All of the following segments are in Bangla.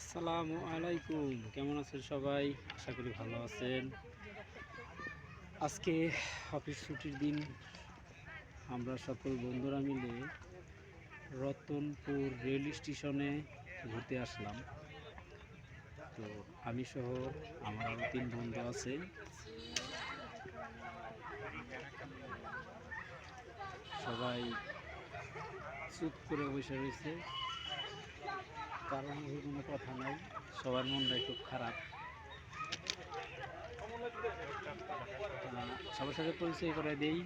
আসসালামু আলাইকুম, কেমন আছেন সবাই? আশা করি ভালো আছেন। আজকে অফিস ছুটির দিন, আমরা সকল বন্ধুরা মিলে রতনপুর রেল স্টেশনে ঘুরতে আসলাম। তো আমি সহ আমার আরও 3 বন্ধু আছে। সবাই চুপ করে বসে রয়েছে, কারণ কোনো কথা নাই, সবার মনটাই খুব খারাপ। সবার সাথে পরিচয় করে দেই।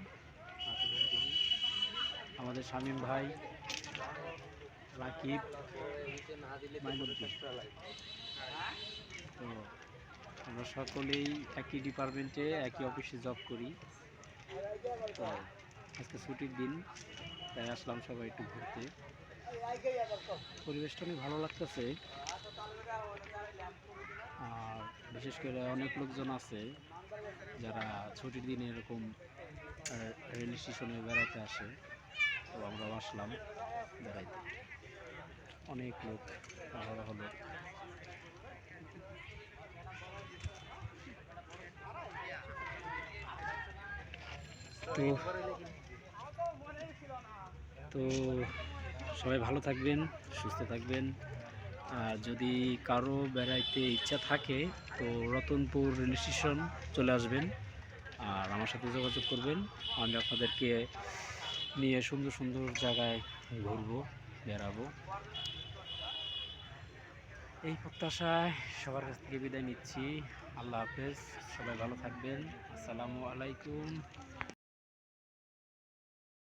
আমাদের শামীম ভাই, রাকিব, মাইনুদ্দিন। তো আমরা সকলেই একই ডিপার্টমেন্টে একই অফিসে জব করি। তো আজকে ছুটির দিন, তাই আসলাম সবাই একটু ঘুরতে। পরিবেশটা অনেক ভালো লাগতেছে। আর বিশেষ করে অনেক লোকজন আছে যারা ছুটির দিনে এরকম রেল স্টেশনে বেড়াতে আসে। তো আমরাও আসলাম বেড়াইতে। অনেক লোক, অহরহ লোক। তো তো সবাই ভালো থাকবেন, সুস্থ থাকবেন। আর যদি কারো বেড়াইতে ইচ্ছা থাকে তো রতনপুর রেল স্টেশন চলে আসবেন আর আমার সাথে যোগাযোগ করবেন। আমি আপনাদেরকে নিয়ে সুন্দর সুন্দর জায়গায় ঘুরবো, বেড়াবো। এই প্রত্যাশায় সবার কাছ থেকে বিদায় নিচ্ছি। আল্লাহ হাফেজ, সবাই ভালো থাকবেন। আসসালামু আলাইকুম।